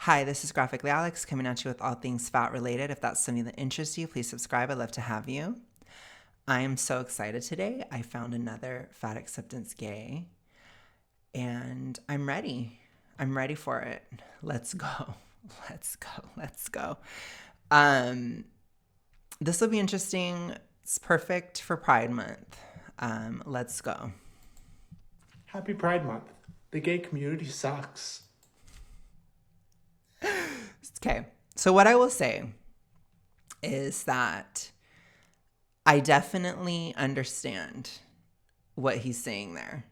Hi, this is Graphically Alex coming at you with all things fat related. If that's something that interests you, please subscribe. I'd love to have you. I am so excited today. I found another fat acceptance gay and I'm ready. I'm ready for it. Let's go. Let's go. Let's go. Um, this will be interesting. It's perfect for Pride Month. Let's go. Happy Pride Month. The gay community sucks. Okay. So what I will say is that I definitely understand what he's saying there.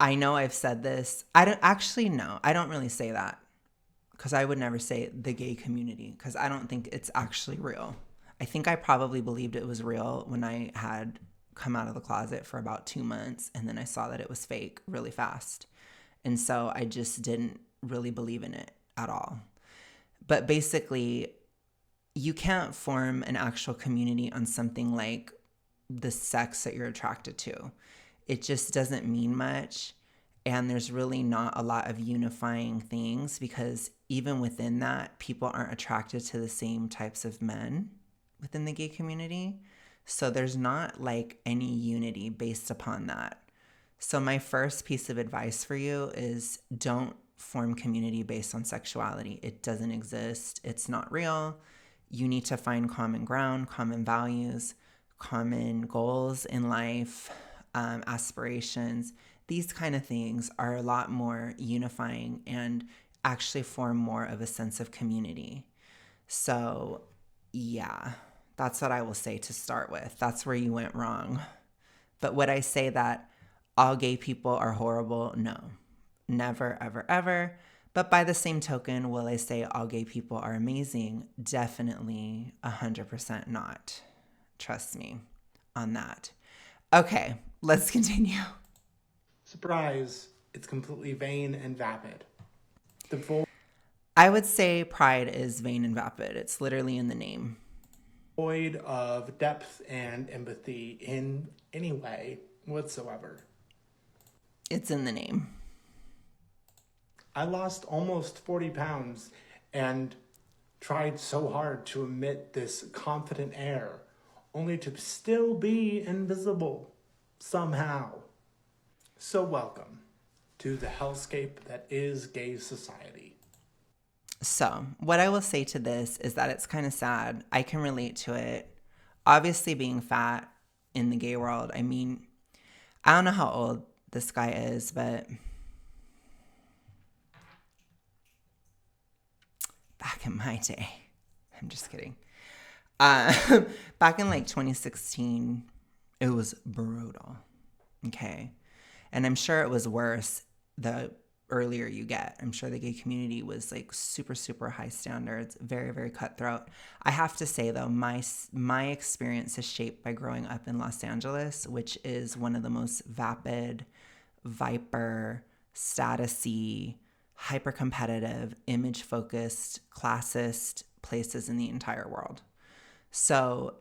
I know I've said this. I don't really say that because I would never say the gay community because I don't think it's actually real. I think I probably believed it was real when I had come out of the closet for about 2 months and then I saw that it was fake really fast. And so I just didn't really believe in it at all. But basically, you can't form an actual community on something like the sex that you're attracted to. It just doesn't mean much. And there's really not a lot of unifying things because even within that, people aren't attracted to the same types of men within the gay community. So there's not like any unity based upon that. So my first piece of advice for you is don't form community based on sexuality. It doesn't exist. It's not real. You need to find common ground, common values, common goals in life, aspirations. These kind of things are a lot more unifying and actually form more of a sense of community. So, yeah, that's what I will say to start with. That's where you went wrong. But would I say that all gay people are horrible? No, never, ever, ever. But by the same token, will I say all gay people are amazing? Definitely 100% not. Trust me on that. Okay, let's continue. Surprise, it's completely vain and vapid. I would say pride is vain and vapid. It's literally in the name. Devoid of depth and empathy in any way whatsoever. It's in the name. I lost almost 40 pounds and tried so hard to emit this confident air, only to still be invisible somehow. So welcome to the hellscape that is gay society. So, what I will say to this is that it's kind of sad. I can relate to it. Obviously, being fat in the gay world, I mean, I don't know how old this guy is, but back in my day, I'm just kidding. Back in like 2016, it was brutal. Okay. And I'm sure it was worse the earlier you get. I'm sure the gay community was like super, super high standards, very, very cutthroat. I have to say though, my experience is shaped by growing up in Los Angeles, which is one of the most vapid, viper, statusy, hyper competitive, image focused, classist places in the entire world. So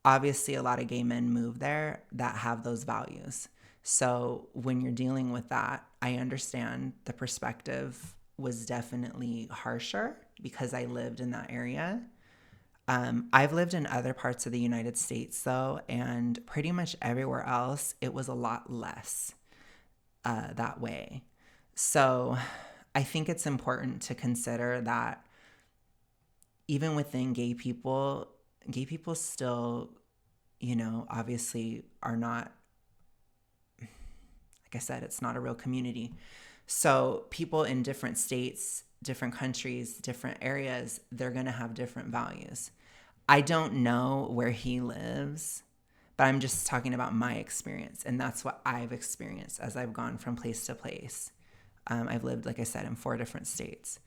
obviously a lot of gay men move there that have those values. So when you're dealing with that, I understand the perspective was definitely harsher because I lived in that area. I've lived in other parts of the United States though, and pretty much everywhere else, it was a lot less that way. So I think it's important to consider that even within gay people still, obviously are not, like I said, it's not a real community. So people in different states, different countries, different areas, they're going to have different values. I don't know where he lives, but I'm just talking about my experience. And that's what I've experienced as I've gone from place to place. I've lived, like I said, in 4 different states.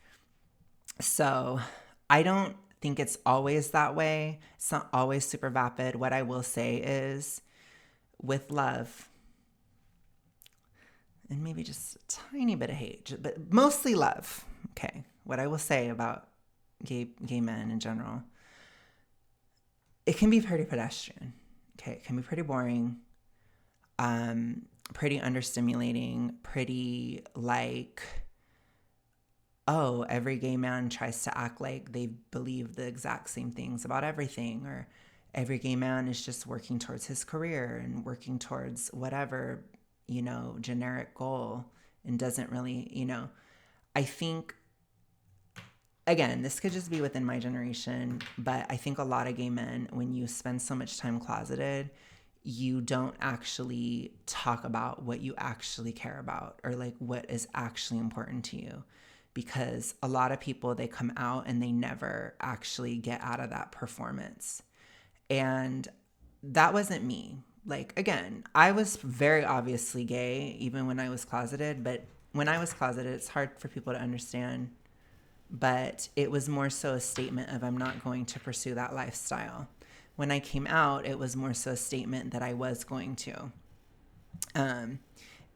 So I don't think it's always that way. It's not always super vapid. What I will say is with love, and maybe just a tiny bit of hate, but mostly love. Okay, what I will say about gay men in general, it can be pretty pedestrian. Okay, it can be pretty boring, pretty understimulating, pretty like oh, every gay man tries to act like they believe the exact same things about everything, or every gay man is just working towards his career and working towards whatever, generic goal, and doesn't really, I think, again, this could just be within my generation, but I think a lot of gay men, when you spend so much time closeted, you don't actually talk about what you actually care about, or like what is actually important to you. Because a lot of people, they come out and they never actually get out of that performance. And that wasn't me. Like, again, I was very obviously gay even when I was closeted, but when I was closeted, it's hard for people to understand. But it was more so a statement of, I'm not going to pursue that lifestyle. When I came out, it was more so a statement that I was going to.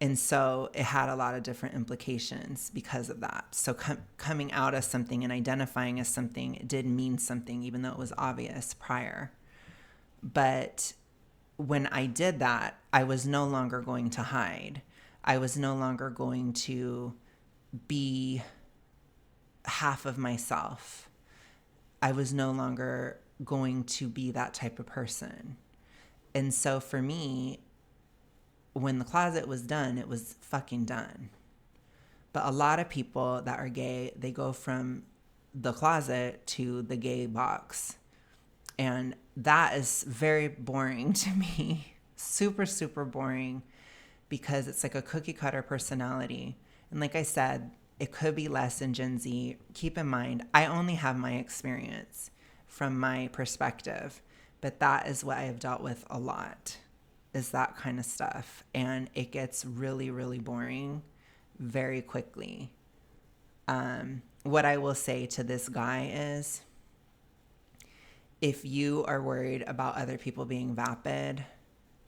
And so it had a lot of different implications because of that. So coming out as something and identifying as something, it did mean something, even though it was obvious prior. But when I did that, I was no longer going to hide. I was no longer going to be half of myself. I was no longer going to be that type of person. And so for me, when the closet was done, it was fucking done. But a lot of people that are gay, they go from the closet to the gay box. And that is very boring to me. Super, super boring, because it's like a cookie cutter personality. And like I said, it could be less in Gen Z. Keep in mind, I only have my experience from my perspective, but that is what I have dealt with a lot, is that kind of stuff. And it gets really, really boring very quickly. What I will say to this guy is, if you are worried about other people being vapid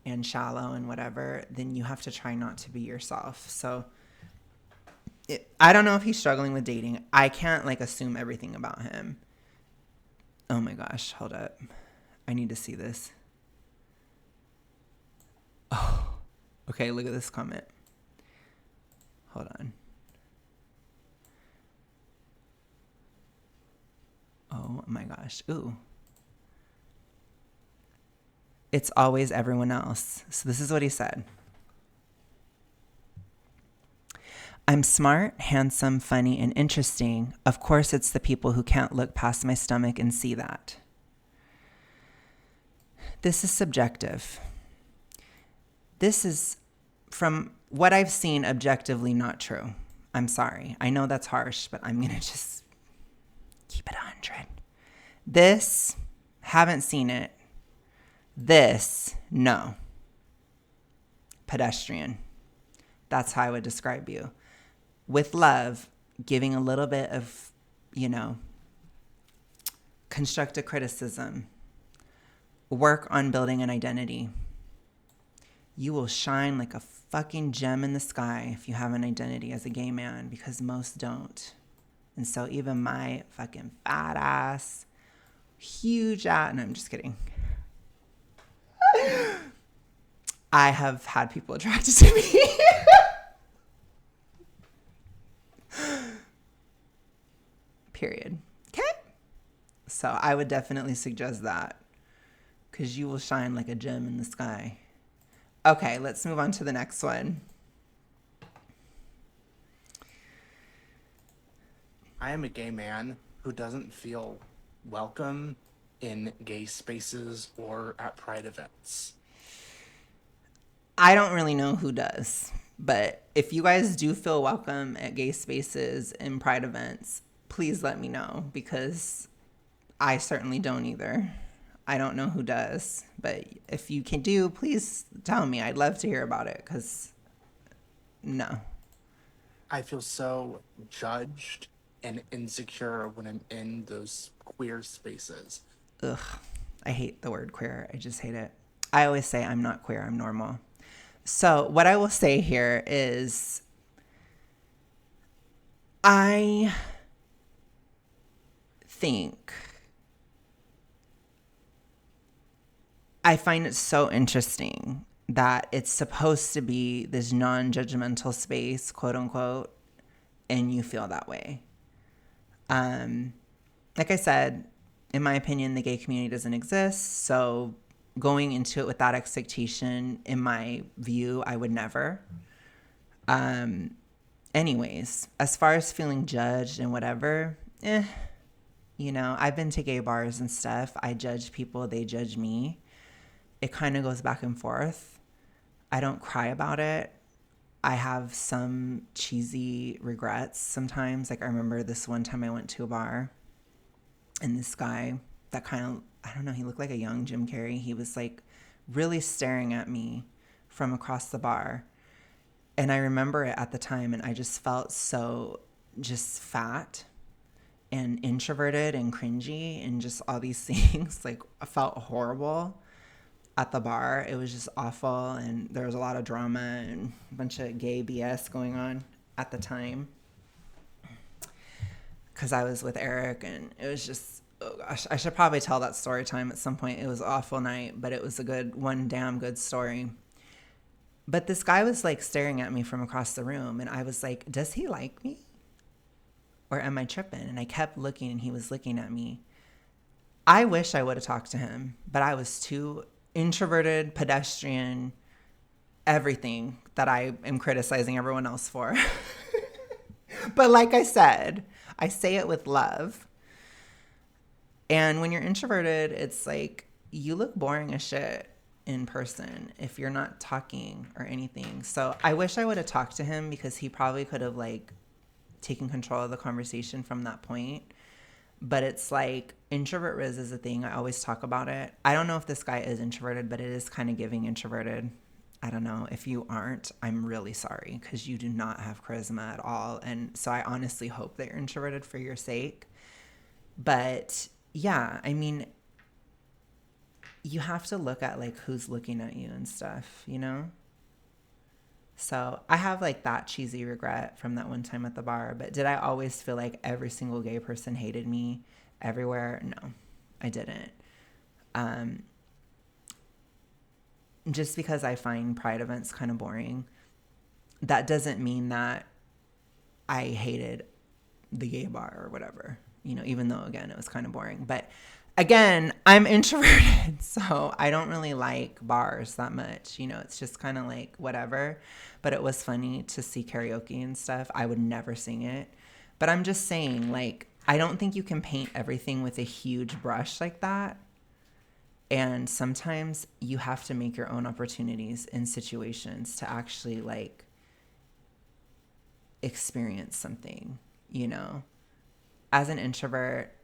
and shallow and whatever, then you have to try not to be yourself. So I don't know if he's struggling with dating. I can't assume everything about him. Oh my gosh, hold up. I need to see this. Oh, okay, look at this comment. Hold on. Oh my gosh. Ooh. It's always everyone else. So this is what he said. I'm smart, handsome, funny, and interesting. Of course, it's the people who can't look past my stomach and see that. This is subjective. This is, from what I've seen, objectively not true. I'm sorry. I know that's harsh, but I'm going to just keep it 100. This, haven't seen it. This, no. Pedestrian. That's how I would describe you. With love, giving a little bit of, constructive criticism. Work on building an identity. You will shine like a fucking gem in the sky if you have an identity as a gay man, because most don't. And so even my fucking fat ass, huge ass, and I'm just kidding. I have had people attracted to me. Period. Okay? So I would definitely suggest that, because you will shine like a gem in the sky. Okay, let's move on to the next one. I am a gay man who doesn't feel welcome in gay spaces or at pride events. I don't really know who does, but if you guys do feel welcome at gay spaces and pride events, please let me know, because I certainly don't either. I don't know who does, but if you can do, please tell me. I'd love to hear about it, because no. I feel so judged and insecure when I'm in those queer spaces. Ugh, I hate the word queer. I just hate it. I always say I'm not queer, I'm normal. So what I will say here is, I think I find it so interesting that it's supposed to be this non-judgmental space, quote unquote, and you feel that way. Like I said, in my opinion, the gay community doesn't exist. So going into it with that expectation, in my view, I would never. Anyways, as far as feeling judged and whatever, I've been to gay bars and stuff. I judge people, they judge me. It kind of goes back and forth. I don't cry about it. I have some cheesy regrets sometimes. Like I remember this one time I went to a bar and this guy that kind of, I don't know, he looked like a young Jim Carrey. He was like really staring at me from across the bar. And I remember it at the time, and I just felt so just fat and introverted and cringy and just all these things. Like I felt horrible at the bar. It was just awful, and there was a lot of drama and a bunch of gay BS going on at the time because I was with Eric, and it was just, oh gosh, I should probably tell that story time at some point. It was an awful night, but it was one damn good story. But this guy was like staring at me from across the room, and I was like, does he like me? Or am I tripping? And I kept looking, and he was looking at me. I wish I would have talked to him, but I was too introverted, pedestrian, everything that I am criticizing everyone else for. But like I said, I say it with love. And when you're introverted, it's like you look boring as shit in person if you're not talking or anything. So I wish I would have talked to him because he probably could have like taken control of the conversation from that point. But it's like introvert Riz is a thing. I always talk about it. I don't know if this guy is introverted, but it is kind of giving introverted. I don't know. If you aren't, I'm really sorry because you do not have charisma at all. And so I honestly hope that you're introverted for your sake. But yeah, I mean, you have to look at like who's looking at you and stuff, you know? So I have like that cheesy regret from that one time at the bar. But did I always feel like every single gay person hated me everywhere? No, I didn't. Just because I find pride events kind of boring, that doesn't mean that I hated the gay bar or whatever, even though, again, it was kind of boring. But again, I'm introverted, so I don't really like bars that much. It's just kind of like whatever. But it was funny to see karaoke and stuff. I would never sing it. But I'm just saying, like, I don't think you can paint everything with a huge brush like that. And sometimes you have to make your own opportunities in situations to actually, like, experience something, As an introvert,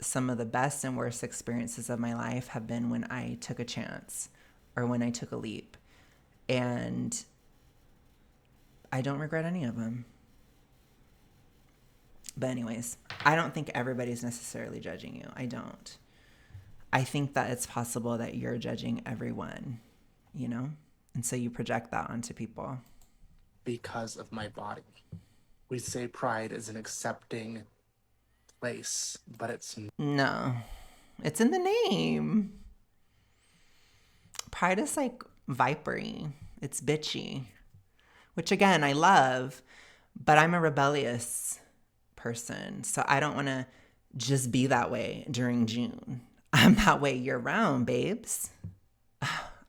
some of the best and worst experiences of my life have been when I took a chance or when I took a leap. And I don't regret any of them. But anyways, I don't think everybody's necessarily judging you. I don't. I think that it's possible that you're judging everyone, And so you project that onto people. Because of my body. We say pride is an accepting place, but it's... No, it's in the name. Pride is like vipery. It's bitchy, which again, I love, but I'm a rebellious person. So I don't want to just be that way during June. I'm that way year round, babes.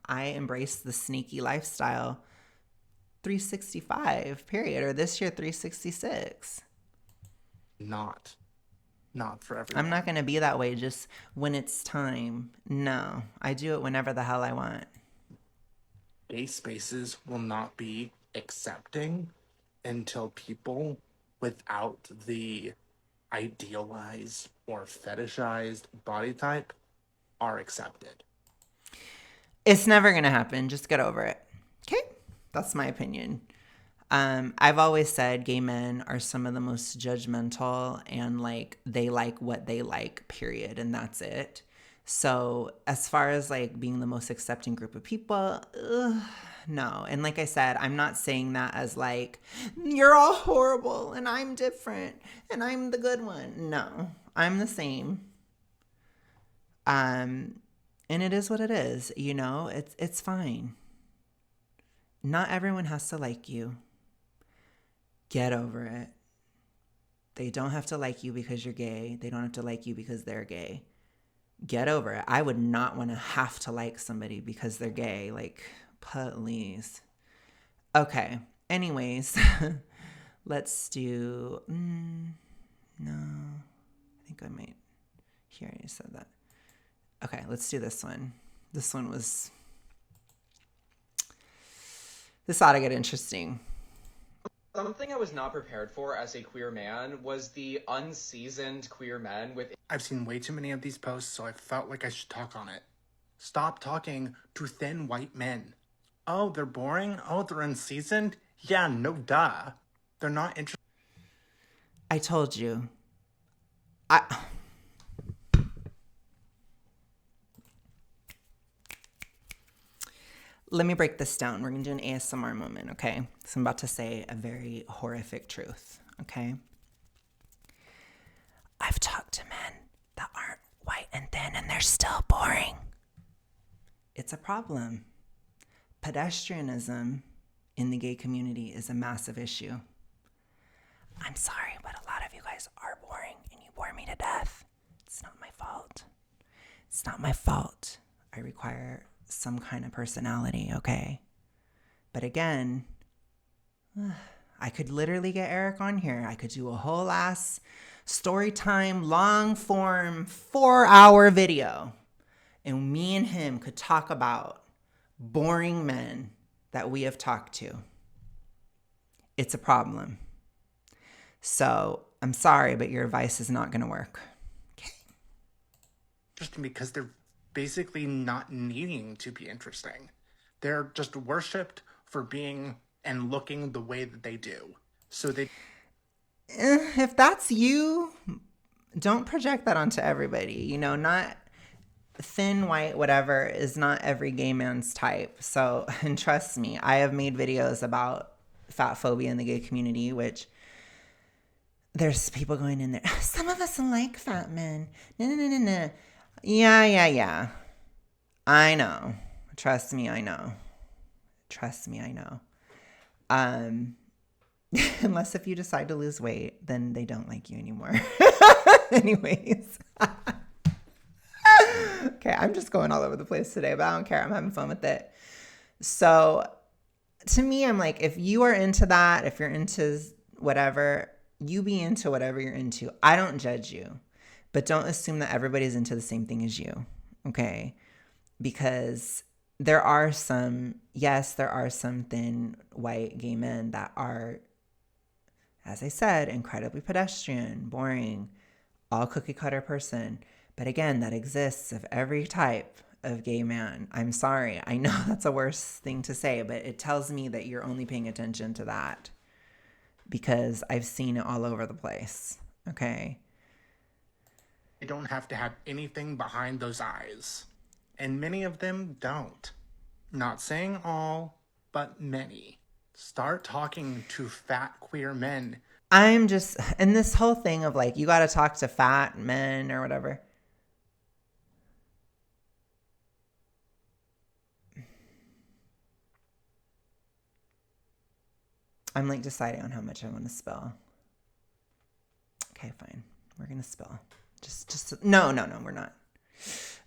I embrace the sneaky lifestyle 365, period. Or this year, 366. Not for everyone. I'm not going to be that way just when it's time. No, I do it whenever the hell I want. Gay spaces will not be accepting until people without the idealized or fetishized body type are accepted. It's never going to happen. Just get over it. Okay? That's my opinion. I've always said gay men are some of the most judgmental and like they like what they like, period. And that's it. So as far as like being the most accepting group of people, no. And like I said, I'm not saying that as like, you're all horrible and I'm different and I'm the good one. No, I'm the same. And it is what it is, it's fine. Not everyone has to like you. Get over it. They don't have to like you because you're gay. They don't have to like you because they're gay. Get over it. I would not want to have to like somebody because they're gay. Like, please. Okay. Anyways, let's do. No, I think I might. Here, I said that. Okay, let's do this one. This one was. This ought to get interesting. Something I was not prepared for as a queer man was the unseasoned queer men with. I've seen way too many of these posts, so I felt like I should talk on it. Stop talking to thin white men. Oh, they're boring? Oh, they're unseasoned? Yeah, no duh. They're not interested. I told you. Let me break this down. We're going to do an ASMR moment, okay? So I'm about to say a very horrific truth, okay? I've talked to men that aren't white and thin and they're still boring. It's a problem. Pedestrianism in the gay community is a massive issue. I'm sorry, but a lot of you guys are boring and you bore me to death. It's not my fault. It's not my fault. I require some kind of personality, okay? But again, I could literally get Eric on here. I could do a whole ass story time, long form, 4-hour video. And me and him could talk about boring men that we have talked to. It's a problem. So I'm sorry, but your advice is not going to work. Okay. Interesting because they're basically not needing to be interesting. They're just worshipped for being and looking the way that they do. So they... If that's you, don't project that onto everybody. You know, not thin, white, whatever is not every gay man's type. So, and trust me, I have made videos about fat phobia in the gay community, which there's people going in there. Some of us like fat men. No. Yeah. I know. Trust me, I know. Unless if you decide to lose weight, then they don't like you anymore. Anyways. Okay, I'm just going all over the place today, but I don't care. I'm having fun with it. So to me, I'm like, if you are into that, if you're into whatever, you be into whatever you're into. I don't judge you, but don't assume that everybody's into the same thing as you, okay? Because there are some thin white gay men that are, as I said, incredibly pedestrian, boring, all cookie cutter person. But again, that exists of every type of gay man. I'm sorry. I know that's a worse thing to say, but it tells me that you're only paying attention to that because I've seen it all over the place. Okay. They don't have to have anything behind those eyes. And many of them don't. Not saying all, but many. Start talking to fat queer men. I'm just, and this whole thing of like, you got to talk to fat men or whatever. I'm like deciding on how much I want to spill. Okay, fine. We're going to spill. No, we're not.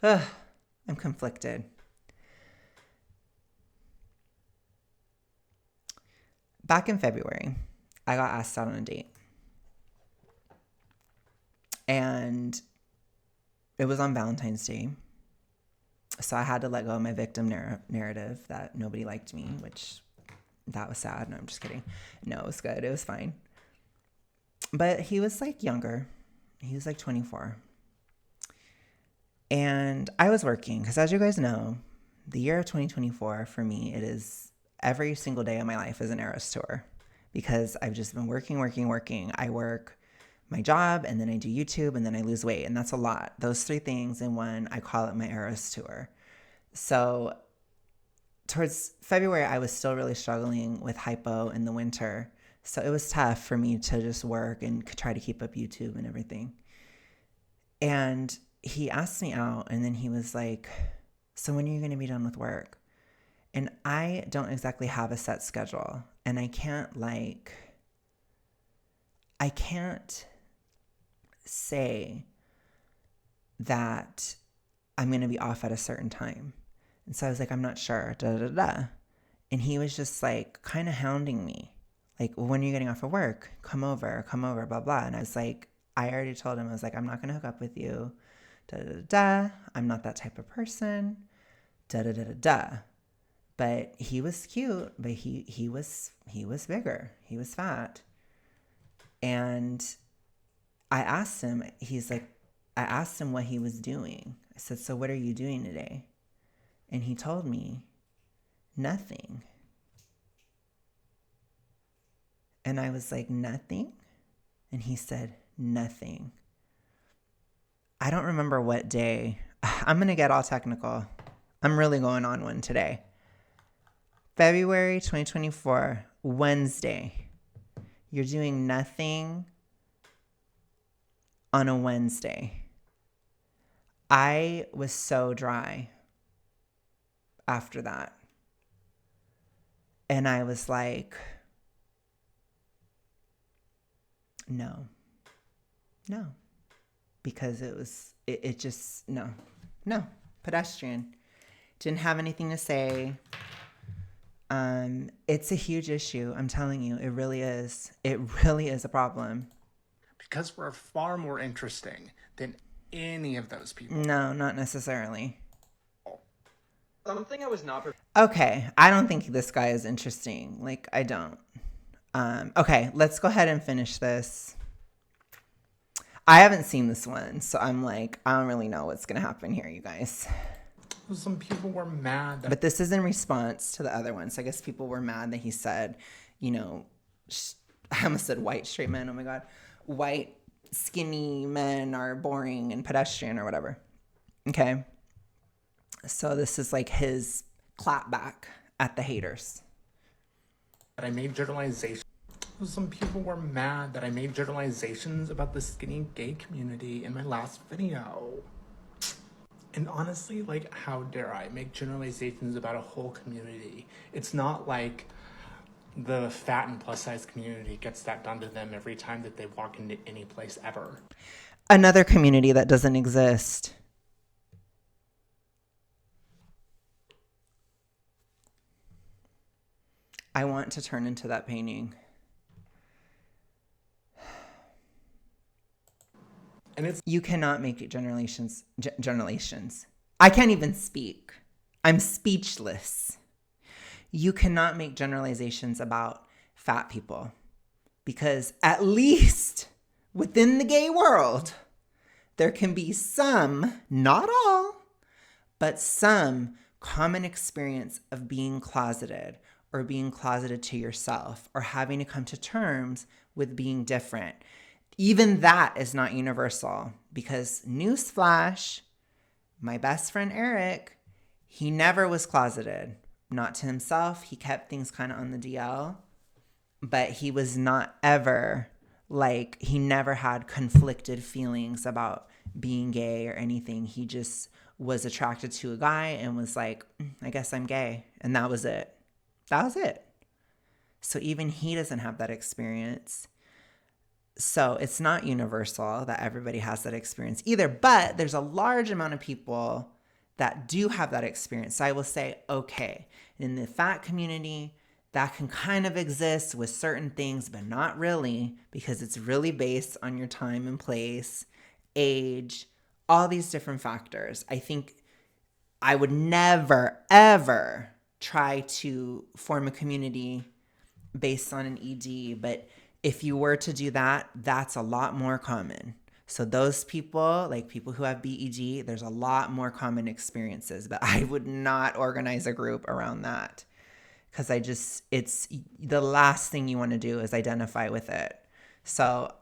I'm conflicted. Back in February, I got asked out on a date. And it was on Valentine's Day. So I had to let go of my victim narrative that nobody liked me, which that was sad. No, I'm just kidding. No, it was good. It was fine. But he was like younger. He was like 24. And I was working because, as you guys know, the year of 2024 for me, it is every single day of my life is an Eras tour because I've just been working. I work my job and then I do YouTube and then I lose weight. And that's a lot. Those 3 things in one, I call it my Eras tour. So towards February, I was still really struggling with hypo in the winter. So it was tough for me to just work and try to keep up YouTube and everything. And he asked me out and then he was like, so when are you going to be done with work? And I don't exactly have a set schedule. And I can't say that I'm going to be off at a certain time? And so I was like, I'm not sure, da da da. And he was just like kind of hounding me. Like, well, when are you getting off of work? Come over, blah, blah. And I was like, I already told him, I was like, I'm not going to hook up with you, da da da da. I'm not that type of person, da da da da da. But he was cute, but he was bigger. He was fat. And I asked him, I asked him what he was doing. I said, so what are you doing today? And he told me, nothing. And I was like, nothing? And he said, nothing. I don't remember what day. I'm going to get all technical. I'm really going on one today. February 2024, Wednesday. You're doing nothing on a Wednesday. I was so dry after that. And I was like, no. Because it just, no, pedestrian. Didn't have anything to say. It's a huge issue. I'm telling you, it really is. It really is a problem. Because we're far more interesting than any of those people. No, not necessarily. Something I was not Okay, I don't think this guy is interesting. Like, I don't. Okay, let's go ahead and finish this. I haven't seen this one, so I'm like, I don't really know what's going to happen here, you guys. Some people were mad. But this is in response to the other one. So I guess people were mad that he said, I almost said white straight men. Oh my God. White skinny men are boring and pedestrian or whatever. Okay. So this is like his clapback at the haters. That I made generalizations. Some people were mad that I made generalizations about the skinny gay community in my last video. And honestly, like, how dare I make generalizations about a whole community? It's not like the fat and plus size community gets that done to them every time that they walk into any place ever. Another community that doesn't exist. I want to turn into that painting. And you cannot make generalizations. I can't even speak. I'm speechless. You cannot make generalizations about fat people because at least within the gay world, there can be some, not all, but some common experience of being closeted or being closeted to yourself or having to come to terms with being different. Even that is not universal because newsflash, my best friend Eric, he never was closeted. Not to himself. He kept things kind of on the DL, but he was not ever he never had conflicted feelings about being gay or anything. He just was attracted to a guy and was like, I guess I'm gay. And that was it. So even he doesn't have that experience. So it's not universal that everybody has that experience either, but there's a large amount of people that do have that experience. So I will say, okay, in the fat community, that can kind of exist with certain things, but not really, because it's really based on your time and place, age, all these different factors. I think I would never, ever try to form a community based on an ED, but if you were to do that, that's a lot more common. So those people, like people who have BED, there's a lot more common experiences, but I would not organize a group around that because it's the last thing you want to do is identify with it. So,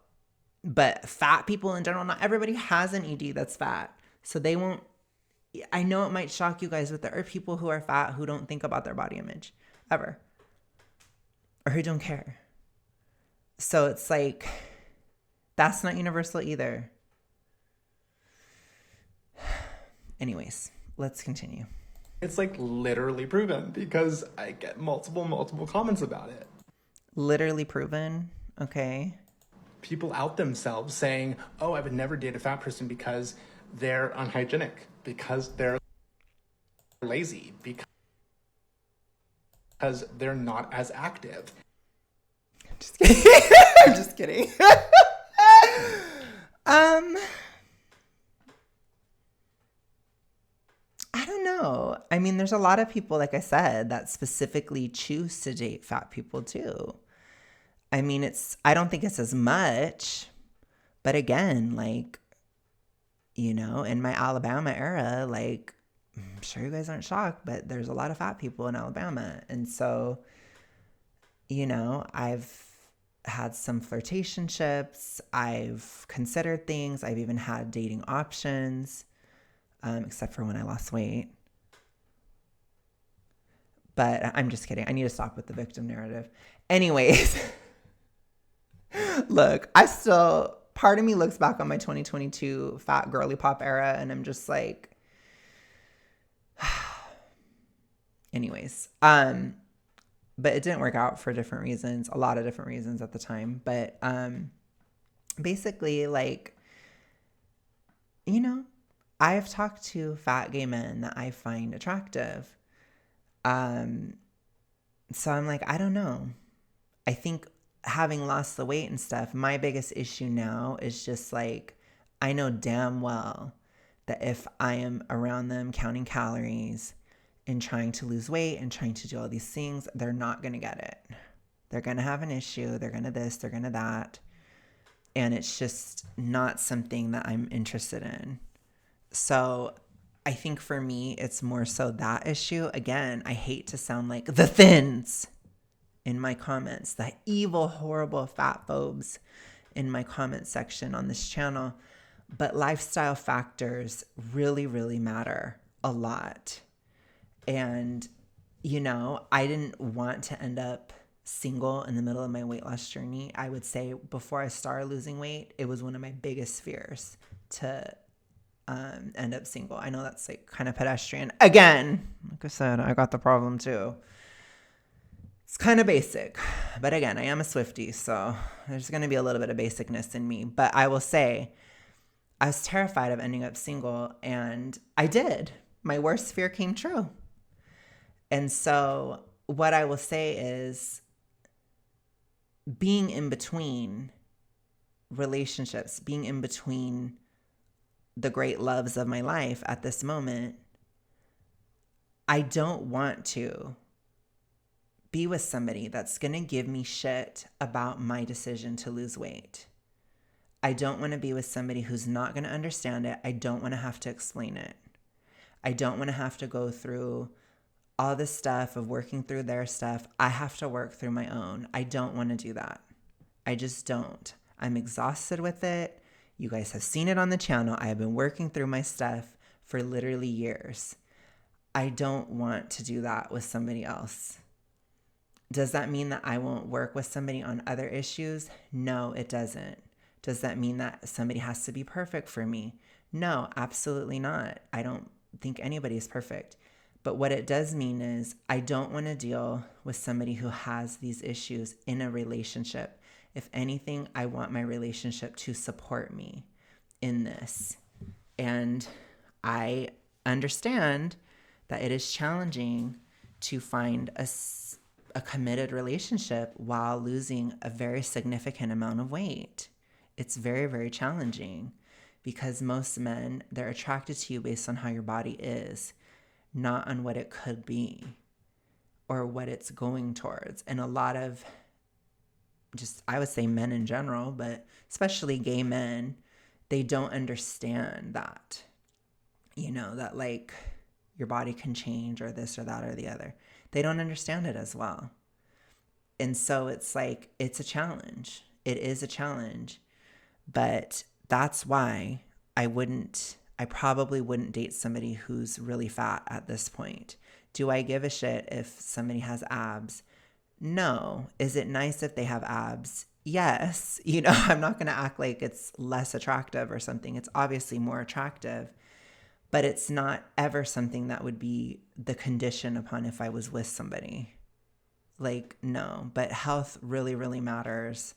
but fat people in general, not everybody has an ED that's fat. So they won't, I know it might shock you guys, but there are people who are fat who don't think about their body image ever or who don't care. So it's like, that's not universal either. Anyways, let's continue. It's like literally proven because I get multiple comments about it. Literally proven? Okay. people out themselves saying, oh, I would never date a fat person because they're unhygienic, because they're lazy, because they're not as active. Just kidding. I'm just kidding. I don't know. I mean, there's a lot of people, like I said, that specifically choose to date fat people too. I mean, I don't think it's as much, but again, like, you know, in my Alabama era, like, I'm sure you guys aren't shocked, but there's a lot of fat people in Alabama. And so, you know, I've had some flirtationships. I've considered things. I've even had dating options, except for when I lost weight. But I'm just kidding. I need to stop with the victim narrative. Anyways, look, part of me looks back on my 2022 fat girly pop era and I'm just like, anyways, but it didn't work out for different reasons, a lot of different reasons at the time. But basically, like, you know, I've talked to fat gay men that I find attractive. So I'm like, I don't know. I think having lost the weight and stuff, my biggest issue now is just like, I know damn well that if I am around them counting calories and trying to lose weight and trying to do all these things, they're not going to get it. They're going to have an issue. They're going to this, they're going to that. And it's just not something that I'm interested in. So I think for me, it's more so that issue. Again, I hate to sound like the thins in my comments, the evil, horrible fat phobes in my comment section on this channel. But lifestyle factors really, really matter a lot. And, you know, I didn't want to end up single in the middle of my weight loss journey. I would say before I started losing weight, it was one of my biggest fears to end up single. I know that's like kind of pedestrian. Again, like I said, I got the problem too. It's kind of basic, but again, I am a Swiftie, so there's going to be a little bit of basicness in me. But I will say, I was terrified of ending up single, and I did. My worst fear came true. And so what I will say is, being in between relationships, being in between the great loves of my life at this moment, I don't want to be with somebody that's going to give me shit about my decision to lose weight. I don't want to be with somebody who's not going to understand it. I don't want to have to explain it. I don't want to have to go through all this stuff of working through their stuff. I have to work through my own. I don't want to do that. I just don't. I'm exhausted with it. You guys have seen it on the channel. I have been working through my stuff for literally years. I don't want to do that with somebody else. Does that mean that I won't work with somebody on other issues? No, it doesn't. Does that mean that somebody has to be perfect for me? No, absolutely not. I don't think anybody is perfect. But what it does mean is I don't want to deal with somebody who has these issues in a relationship. If anything, I want my relationship to support me in this. And I understand that it is challenging to find a committed relationship while losing a very significant amount of weight. It's very, very challenging because most men, they're attracted to you based on how your body is, not on what it could be or what it's going towards. And a lot of just, I would say men in general, but especially gay men, they don't understand that, you know, that like your body can change or this or that or the other. They don't understand it as well. And so it's like, it's a challenge. It is a challenge. But that's why I probably wouldn't date somebody who's really fat at this point. Do I give a shit if somebody has abs? No. Is it nice if they have abs? Yes. You know, I'm not going to act like it's less attractive or something. It's obviously more attractive, but it's not ever something that would be the condition upon if I was with somebody. Like, no. But health really, really matters.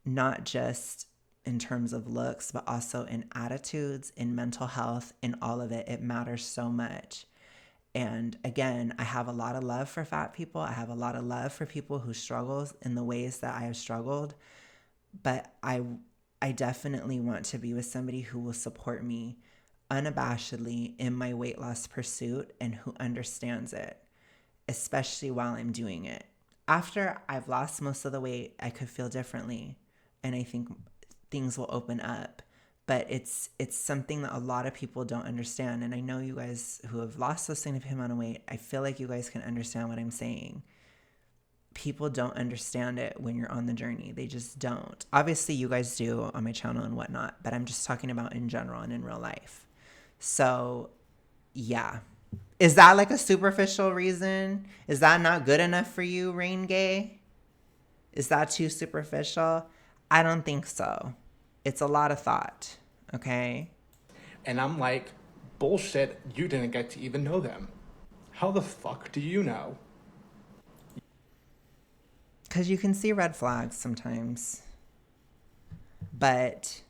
not just in terms of looks, but also in attitudes, in mental health, in all of it. It matters so much. And again, I have a lot of love for fat people. I have a lot of love for people who struggle in the ways that I have struggled. But I definitely want to be with somebody who will support me unabashedly in my weight loss pursuit and who understands it, especially while I'm doing it. After I've lost most of the weight, I could feel differently. And I think things will open up. But it's something that a lot of people don't understand. And I know you guys who have lost a significant amount of weight, I feel like you guys can understand what I'm saying. People don't understand it when you're on the journey. They just don't. Obviously, you guys do on my channel and whatnot, but I'm just talking about in general and in real life. So, yeah. Is that like a superficial reason? Is that not good enough for you, Rain Gay? Is that too superficial? I don't think so. It's a lot of thought, okay? And I'm like, bullshit, you didn't get to even know them. How the fuck do you know? Because you can see red flags sometimes. But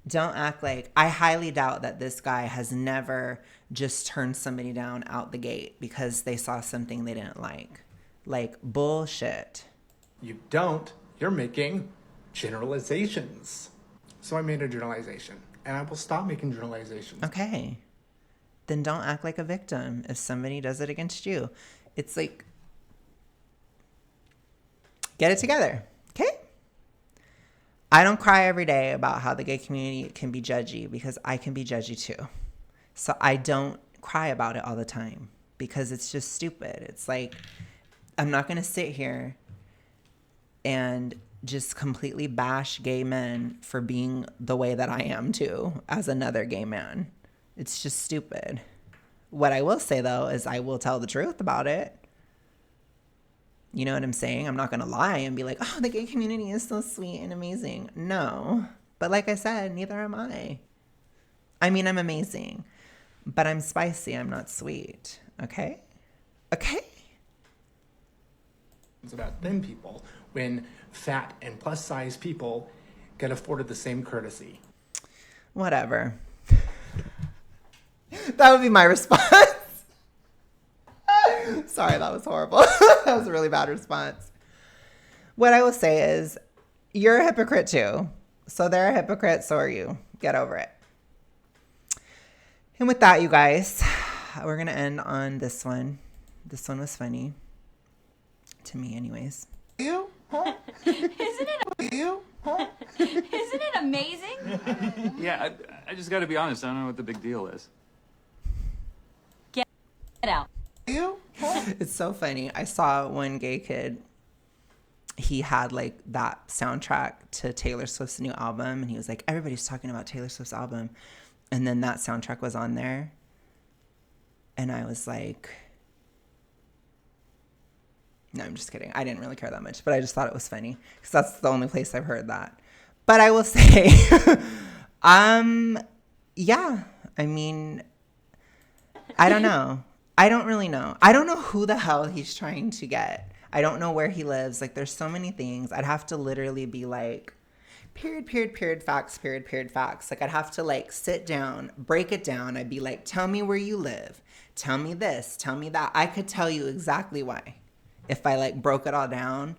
don't act like, I highly doubt that this guy has never just turned somebody down out the gate because they saw something they didn't like. Like, bullshit. You don't. You're making generalizations. So I made a generalization, and I will stop making generalizations. Okay. Then don't act like a victim if somebody does it against you. It's like, get it together, okay? I don't cry every day about how the gay community can be judgy because I can be judgy too. So I don't cry about it all the time because it's just stupid. It's like, I'm not going to sit here and just completely bash gay men for being the way that I am too as another gay man. It's just stupid. What I will say though is I will tell the truth about it. You know what I'm saying? I'm not going to lie and be like, oh, the gay community is so sweet and amazing. No. But like I said, neither am I. I mean, I'm amazing, but I'm spicy. I'm not sweet. Okay? Okay? It's about thin people when fat and plus size people get afforded the same courtesy. Whatever. That would be my response. Sorry, that was horrible. That was a really bad response. What I will say is, you're a hypocrite too. So they're a hypocrite, so are you. Get over it. And with that, you guys, we're going to end on this one. This one was funny. To me, anyways. You? Huh? Isn't it amazing? Yeah, I just got to be honest. I don't know what the big deal is. Get out. You? Huh? It's so funny. I saw one gay kid. He had like that soundtrack to Taylor Swift's new album. And he was like, everybody's talking about Taylor Swift's album. And then that soundtrack was on there. And I was like, no, I'm just kidding. I didn't really care that much, but I just thought it was funny because that's the only place I've heard that. But I will say, yeah, I mean, I don't know. I don't really know. I don't know who the hell he's trying to get. I don't know where he lives. Like, there's so many things. I'd have to literally be like, period, facts. Like, I'd have to like sit down, break it down. I'd be like, tell me where you live. Tell me this, tell me that. I could tell you exactly why. If I like broke it all down.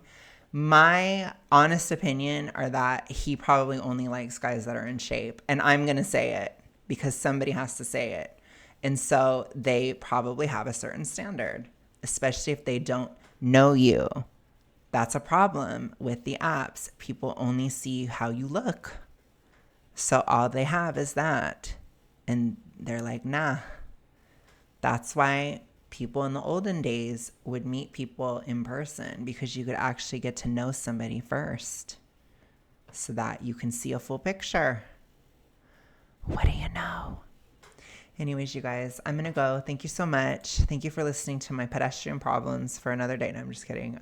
My honest opinion are that he probably only likes guys that are in shape. And I'm going to say it because somebody has to say it. And so they probably have a certain standard, especially if they don't know you. That's a problem with the apps. People only see how you look. So all they have is that. And they're like, nah. That's why people in the olden days would meet people in person because you could actually get to know somebody first so that you can see a full picture. What do you know? Anyways, you guys, I'm going to go. Thank you so much. Thank you for listening to my pedestrian problems for another day. No, I'm just kidding.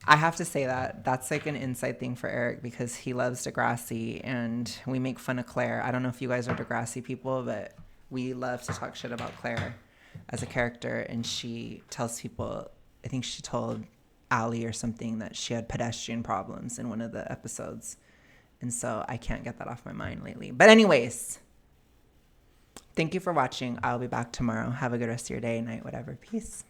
I have to say that that's like an inside thing for Eric because he loves Degrassi and we make fun of Claire. I don't know if you guys are Degrassi people, but we love to talk shit about Claire as a character. And she tells people, I think she told alley or something that she had pedestrian problems in one of the episodes. And so I can't get that off my mind lately. But anyways, thank you for watching. I'll be back tomorrow. Have a good rest of your day, night, whatever. Peace.